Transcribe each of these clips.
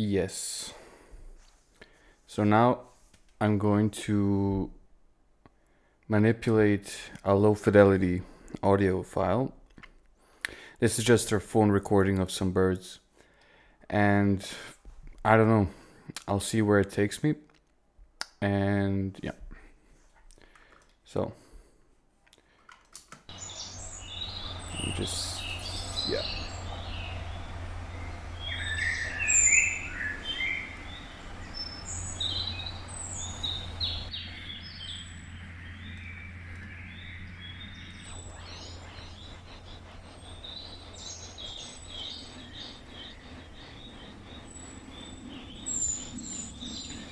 Yes. So now I'm going to manipulate a low fidelity audio file. This is just a phone recording of some birds. And I don't know, I'll see where it takes me. And yeah. So just, yeah.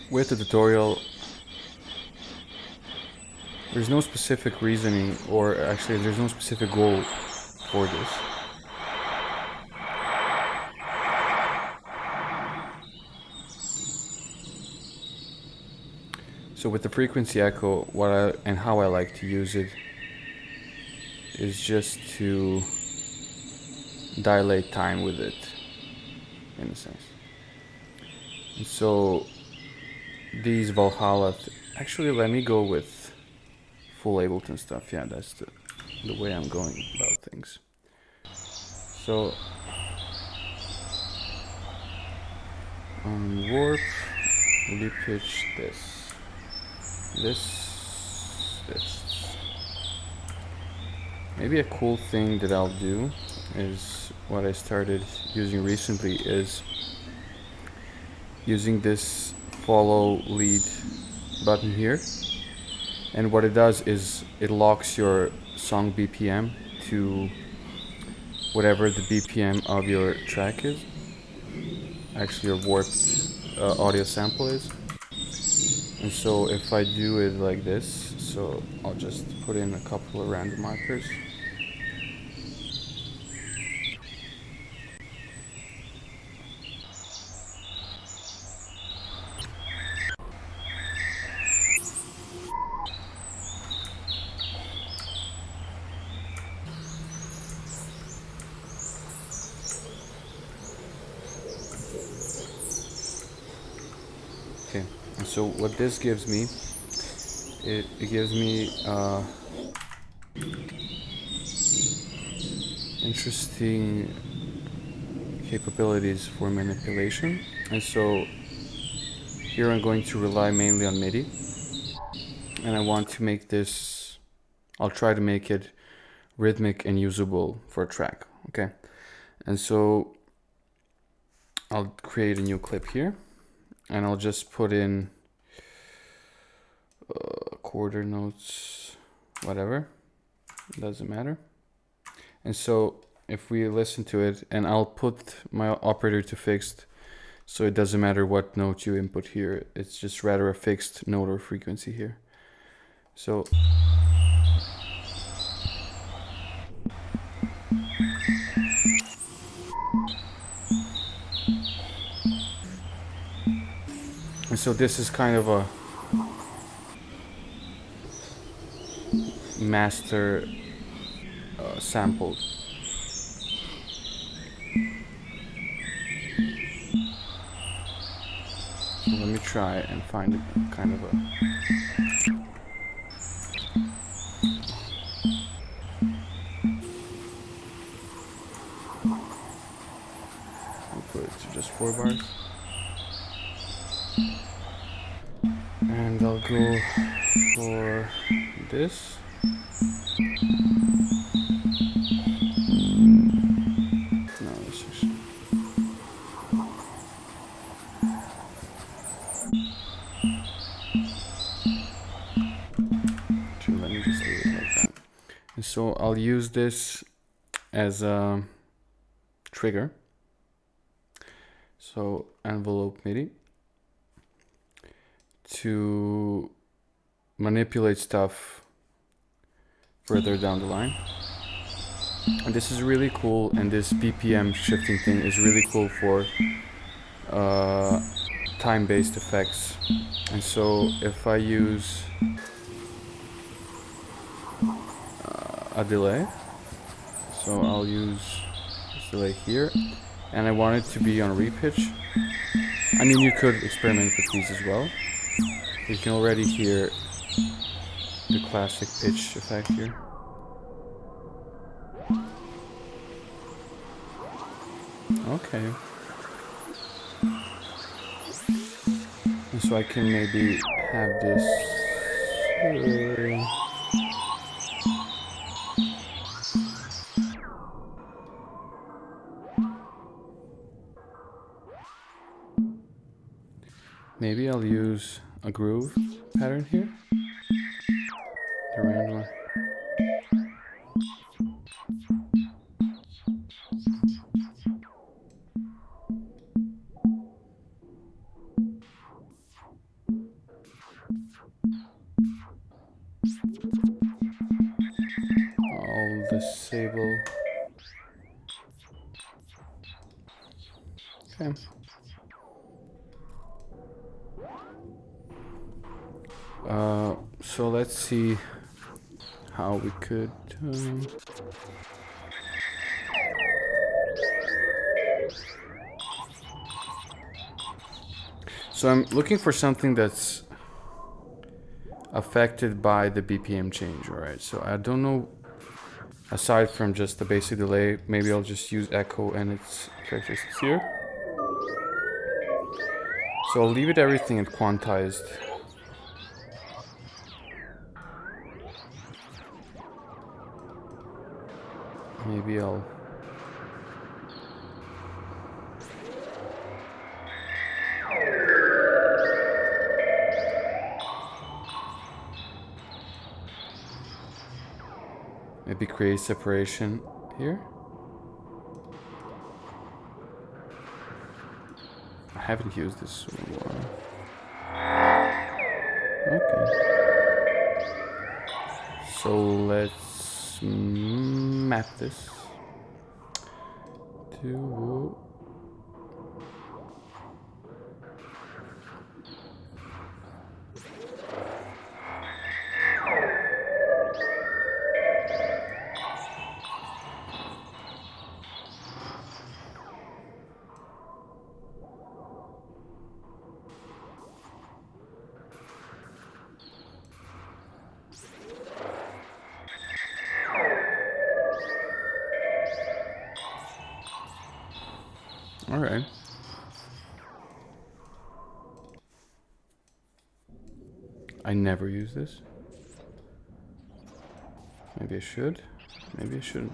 With the tutorial, there's no specific reasoning, or actually there's no specific goal for this. So with the frequency echo, and how I like to use it is just to dilate time with it, in a sense. And so these Valhalla, actually let me go with full Ableton stuff. Yeah, that's the way I'm going about things. So on warp, repitch this. Maybe a cool thing that I'll do is what I started using recently is using this follow lead button here. And what it does is it locks your song BPM to whatever the BPM of your track is. Actually, your warped audio sample is. And so if I do it like this, so I'll just put in a couple of random markers. Okay, and so what this gives me, it gives me interesting capabilities for manipulation. And so here I'm going to rely mainly on Midi, and I want to make this, I'll try to make it rhythmic and usable for a track. Okay, and so I'll create a new clip here, and I'll just put in quarter notes, whatever, doesn't matter. And so if we listen to it, and I'll put my operator to fixed, so it doesn't matter what note you input here, it's just rather a fixed note or frequency here. So and so this is kind of a master sampled. So let me try and find a kind of a I'll put it to just 4 bars. And I'll go for this. No, this is let me just leave it like that. And so I'll use this as a trigger. So envelope MIDI to manipulate stuff further down the line. And this is really cool, and this BPM shifting thing is really cool for time-based effects. And so if I use a delay, so I'll use this delay here, and I want it to be on repitch. I mean, you could experiment with these as well. You can already hear the classic pitch effect here. Okay. And so I can maybe have this. Maybe I'll use a groove pattern here. The round one. I'll disable. Okay. So let's see how we could. So I'm looking for something that's affected by the BPM change, alright? So I don't know, aside from just the basic delay, maybe I'll just use echo and its characteristics here. So I'll leave it everything at quantized. Maybe I'll... maybe create separation here. I haven't used this in a while. Okay. So let's map this to... All right. I never use this. Maybe I should. Maybe I shouldn't.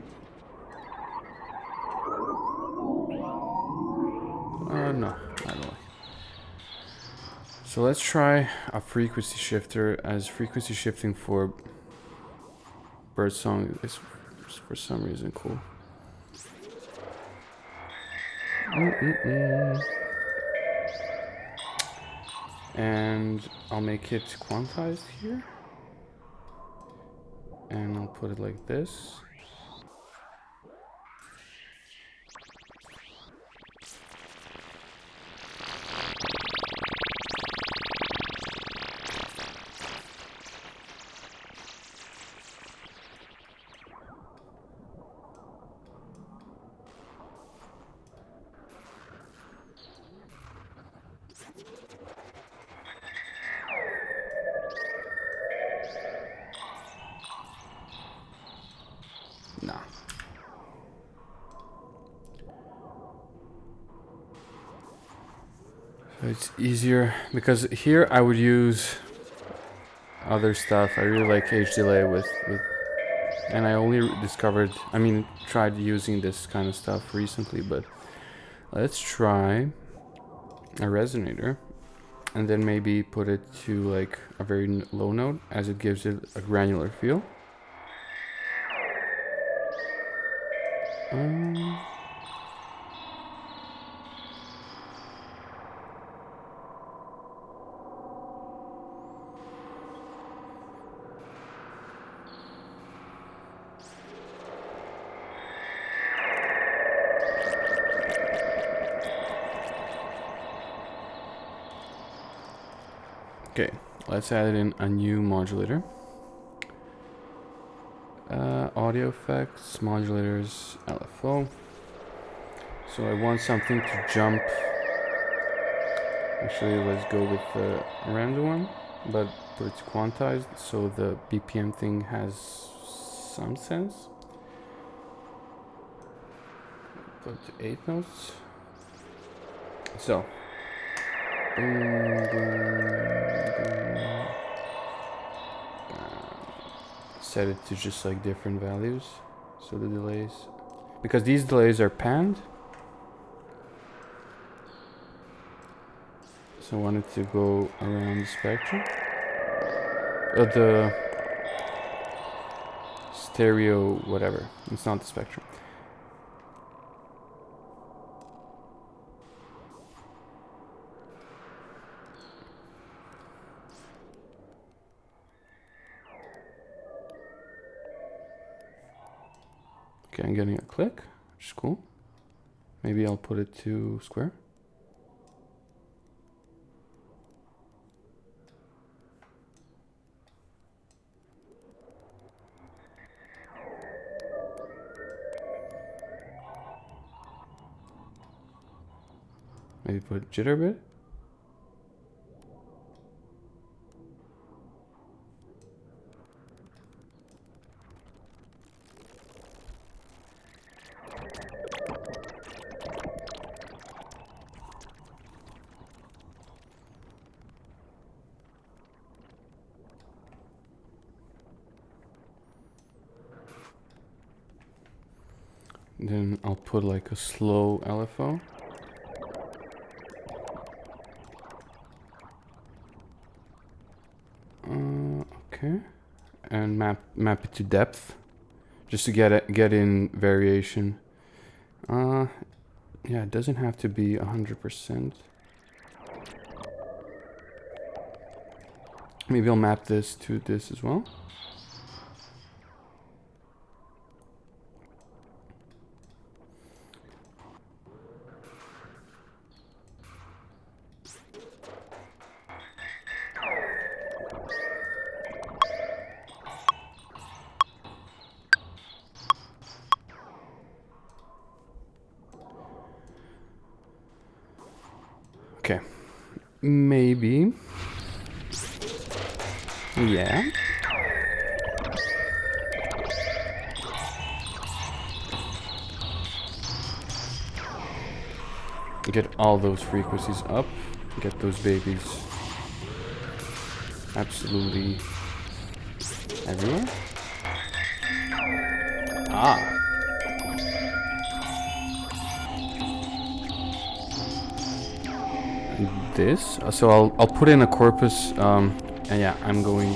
No, I don't like. So let's try a frequency shifter, as frequency shifting for birdsong is for some reason cool. And I'll make it quantized here. And I'll put it like this. Nah. So it's easier because here I would use other stuff. I really like H delay with and I only discovered, I mean, tried using this kind of stuff recently, but let's try a resonator and then maybe put it to like a very low note, as it gives it a granular feel. Okay, let's add in a new modulator. Audio effects, modulators, LFO. So I want something to jump Actually, let's go with the random one, but it's quantized, so the BPM thing has some sense. Go to 8 notes. So, boom, boom, boom. Set it to just like different values, so the delays, because these delays are panned, so I wanted to go around the spectrum, the stereo, whatever, it's not the spectrum. Okay, I'm getting a click, which is cool. Maybe I'll put it to square. Maybe put jitter a bit. Then I'll put like a slow LFO. Okay, and map it to depth, just to get in variation. Yeah, it doesn't have to be 100%. Maybe I'll map this to this as well. Okay, maybe. Yeah. Get all those frequencies up. Get those babies absolutely everywhere. Ah. This. So I'll put in a corpus. And yeah, I'm going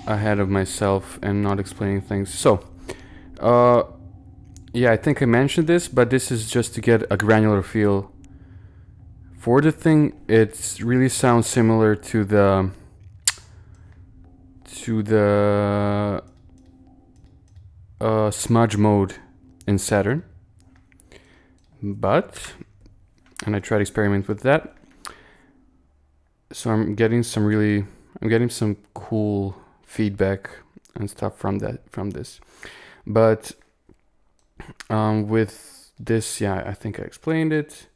ahead of myself and not explaining things. So, yeah, I think I mentioned this, but this is just to get a granular feel for the thing. It really sounds similar to the smudge mode in Saturn, but, and I tried to experiment with that. So I'm getting some cool feedback and stuff from this, but with this, yeah, I think I explained it.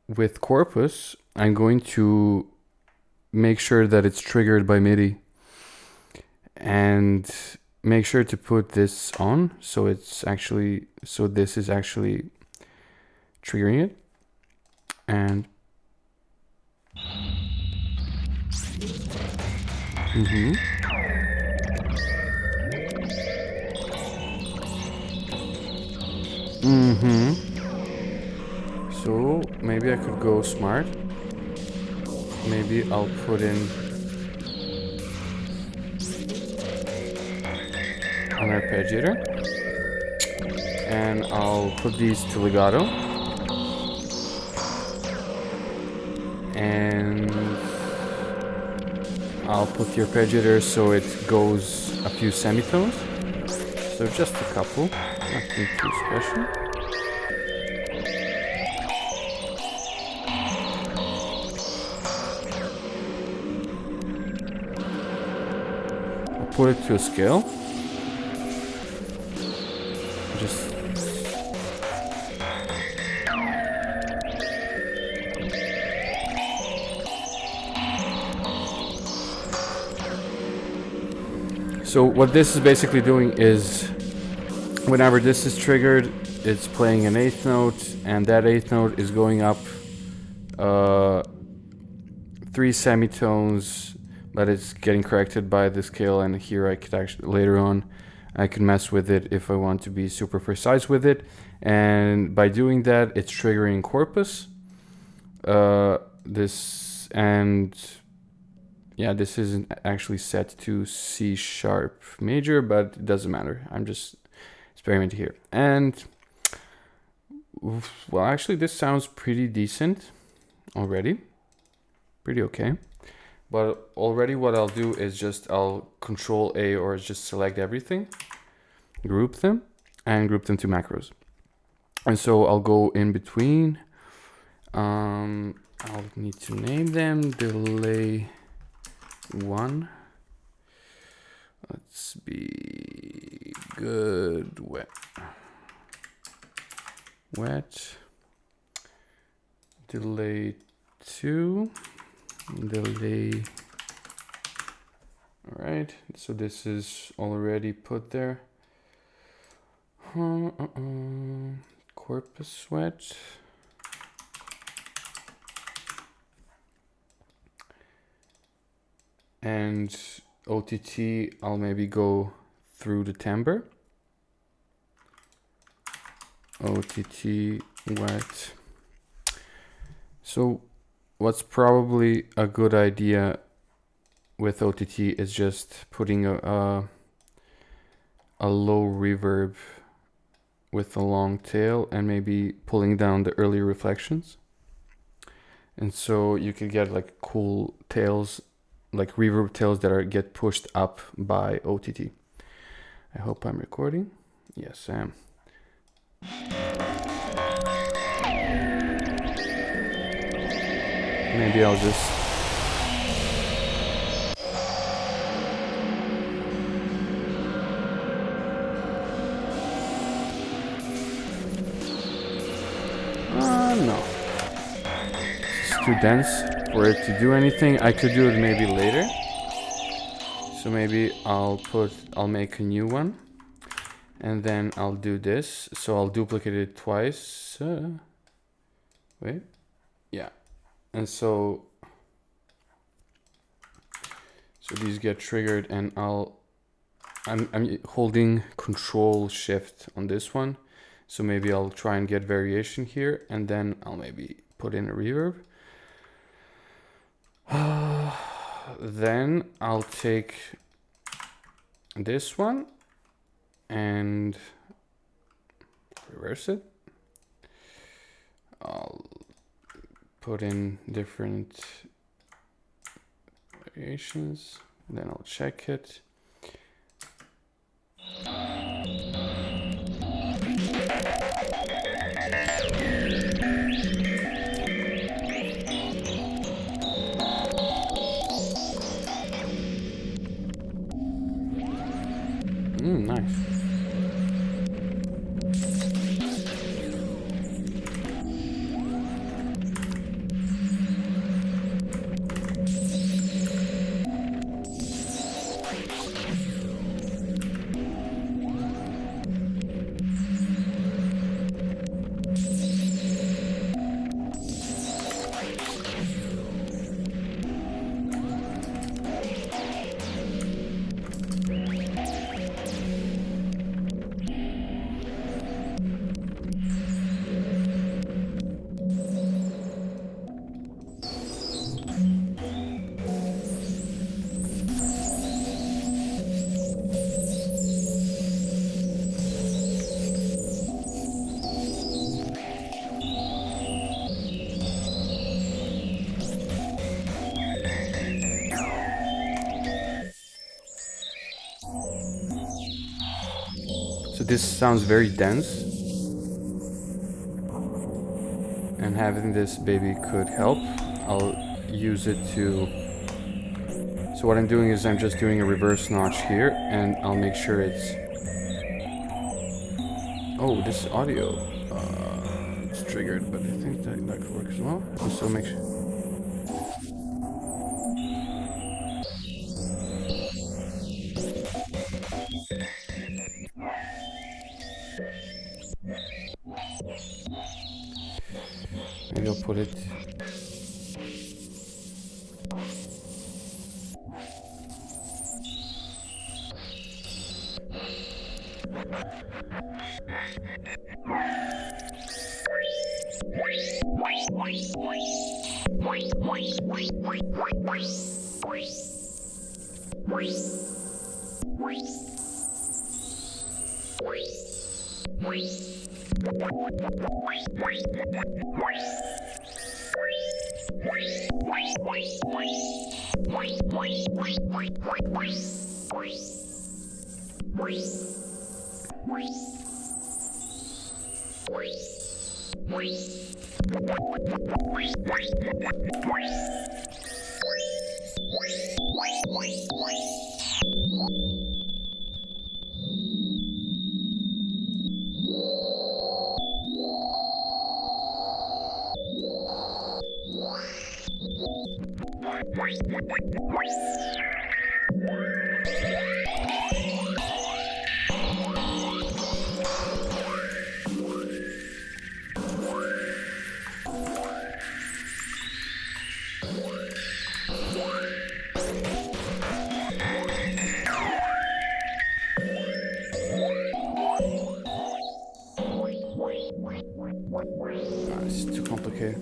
With corpus, I'm going to make sure that it's triggered by Midi, and make sure to put this on, so this is actually triggering it. And so maybe I could go smart. Maybe I'll put in an arpeggiator, and I'll put these to legato, and I'll put the arpeggiator so it goes a few semitones, so just a couple, nothing too special. I'll put it to a scale. just so what this is basically doing is whenever this is triggered, it's playing an eighth note, and that eighth note is going up 3 semitones, but it's getting corrected by the scale. And here I could actually later on I can mess with it if I want to be super precise with it, and by doing that it's triggering corpus. This isn't actually set to C sharp major, but it doesn't matter. I'm just experimenting here. And well, actually this sounds pretty decent already. Pretty okay. But already what I'll do is I'll Control A or just select everything, group them, and group them to macros. And so I'll go in between. I'll need to name them delay 1. Let's be good wet. Delay 2. Delay. All right, so this is already put there. Corpus wet. And OTT, I'll maybe go through the timbre. OTT wet. So what's probably a good idea with OTT is just putting a low reverb with a long tail and maybe pulling down the early reflections. And so you could get like cool tails, like reverb tails that get pushed up by OTT. I hope I'm recording. Yes, I am. Maybe I'll just no. It's too dense for it to do anything. I could do it maybe later. So maybe I'll make a new one. And then I'll do this. So I'll duplicate it twice. Wait. Yeah. And so these get triggered, and I'm holding Control Shift on this one. So maybe I'll try and get variation here, and then I'll maybe put in a reverb. Then I'll take this one and reverse it. I'll put in different variations, then I'll check it. Nice. So this sounds very dense, and having this baby could help. I'll use it to, so what I'm doing is I'm just doing a reverse notch here, and I'll make sure it's Oh, this audio. It's triggered, but I think that could work as well. I'll still make sure. Maybe I'll put it. It's too complicated.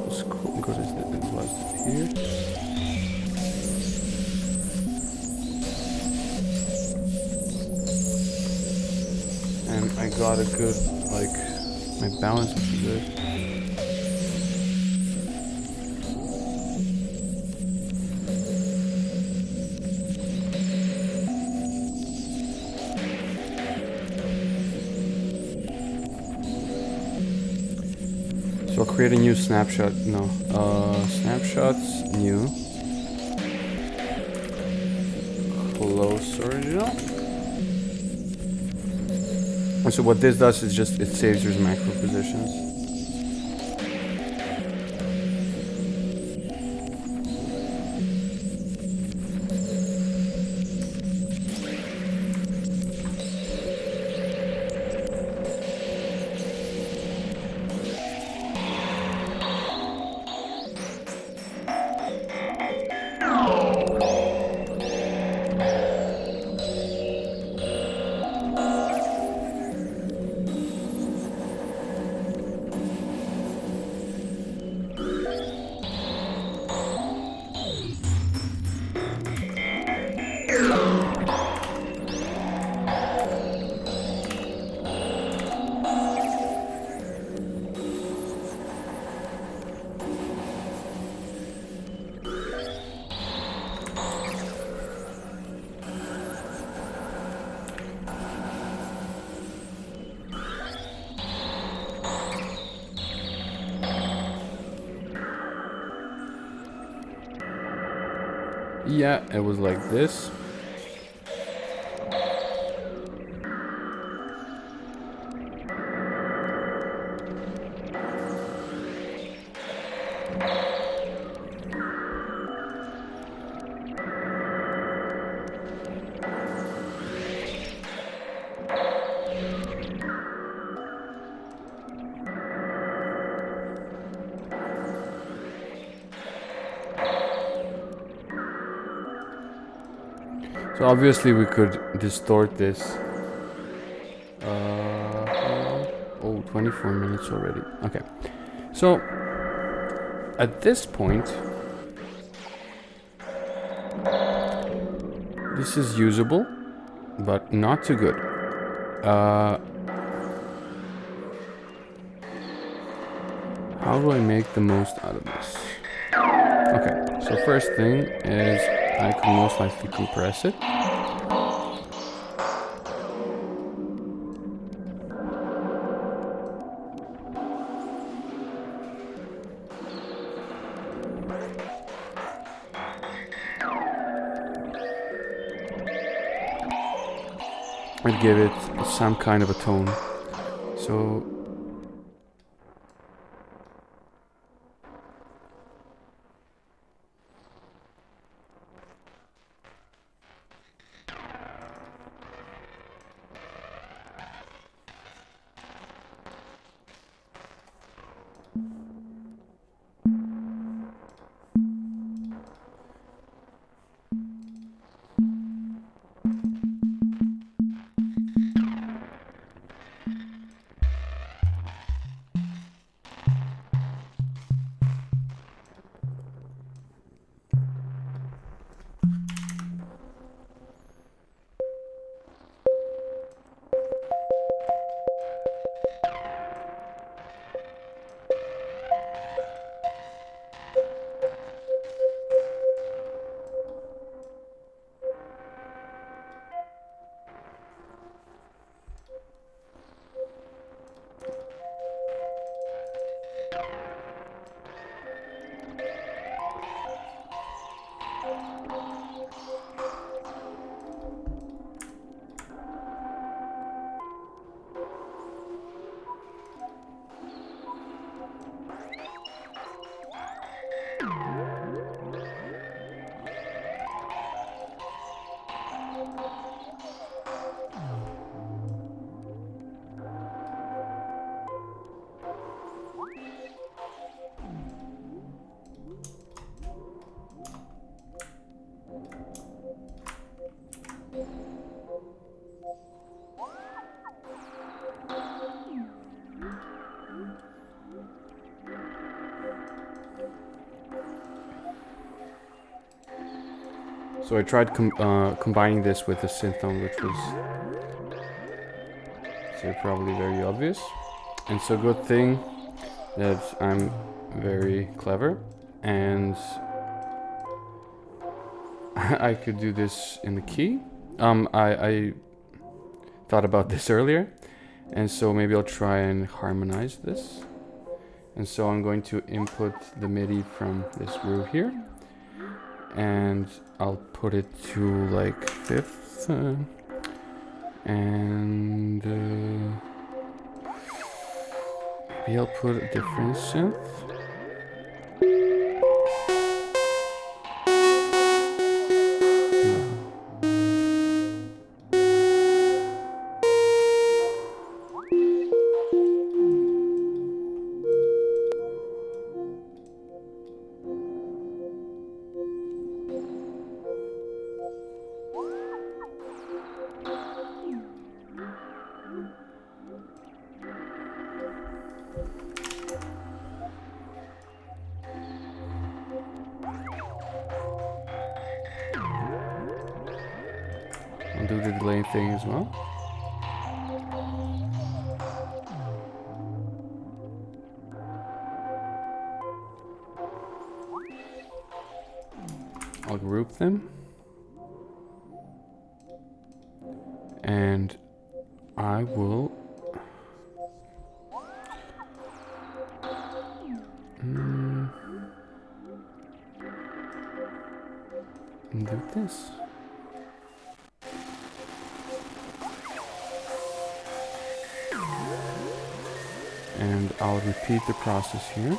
Let's go to the last here. And I got a good, like, my balance is good. So I'll create a new snapshot. No, snapshots, new. Close original. And so what this does is just, it saves your macro positions. Yeah, it was like this. So obviously we could distort this. Oh, 24 minutes already. Okay. So at this point, this is usable, but not too good. How do I make the most out of this? Okay, so first thing is I can most likely compress it. and give it some kind of a tone. So I tried combining this with the synth-tone, which was probably very obvious. And so good thing that I'm very clever and I could do this in the key. I thought about this earlier, and so maybe I'll try and harmonize this. And so I'm going to input the MIDI from this groove here, and I'll put it to like fifth, and maybe I'll put a different synth. I'll do the delay thing as well. I'll group them. And I will do this. And I'll repeat the process here.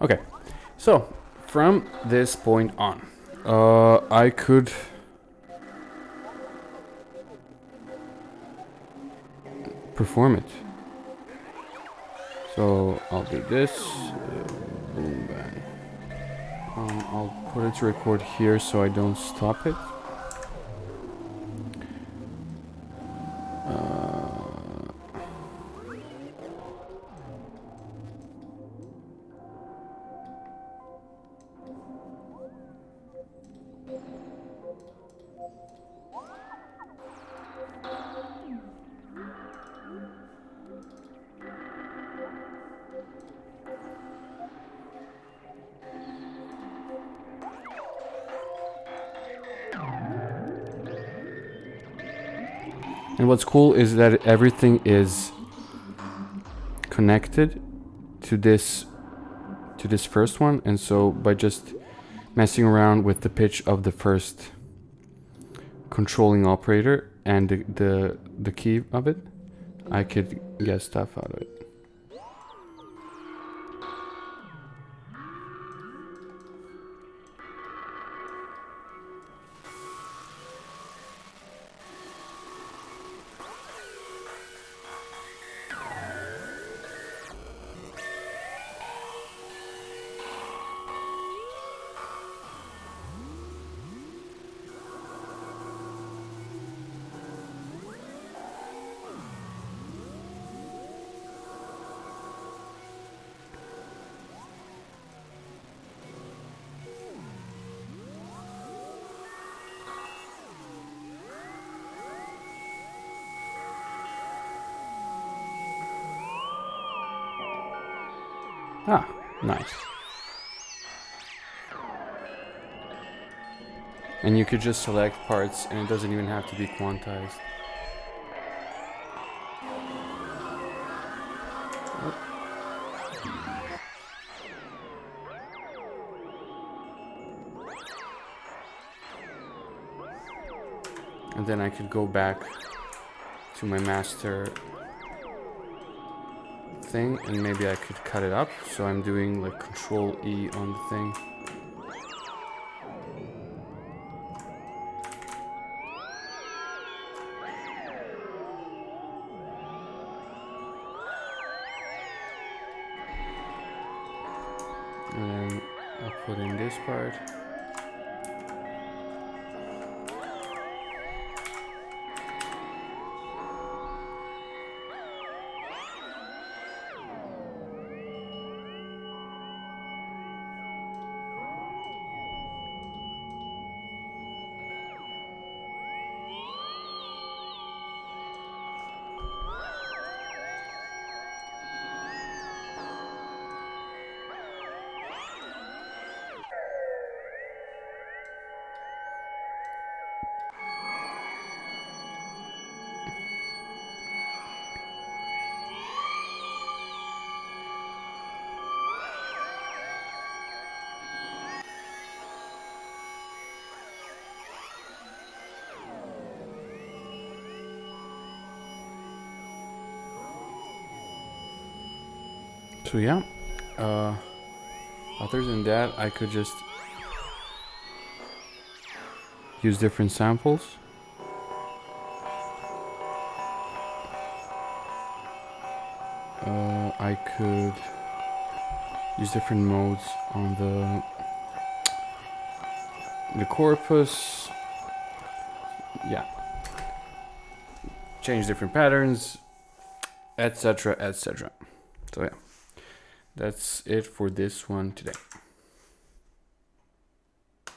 Okay, so from this point on, I could perform it. So I'll do this. Boom, bang. I'll put it to record here so I don't stop it. And what's cool is that everything is connected to this first one, and so by just messing around with the pitch of the first controlling operator and the key of it, I could get stuff out of it. Ah, nice. And you could just select parts and it doesn't even have to be quantized. And then I could go back to my master thing and maybe I could cut it up. So I'm doing like Control E on the thing. And then I'll put in this part. So yeah, other than that, I could just use different samples. I could use different modes on the corpus. Yeah, change different patterns, etc., etc. So yeah, that's it for this one today.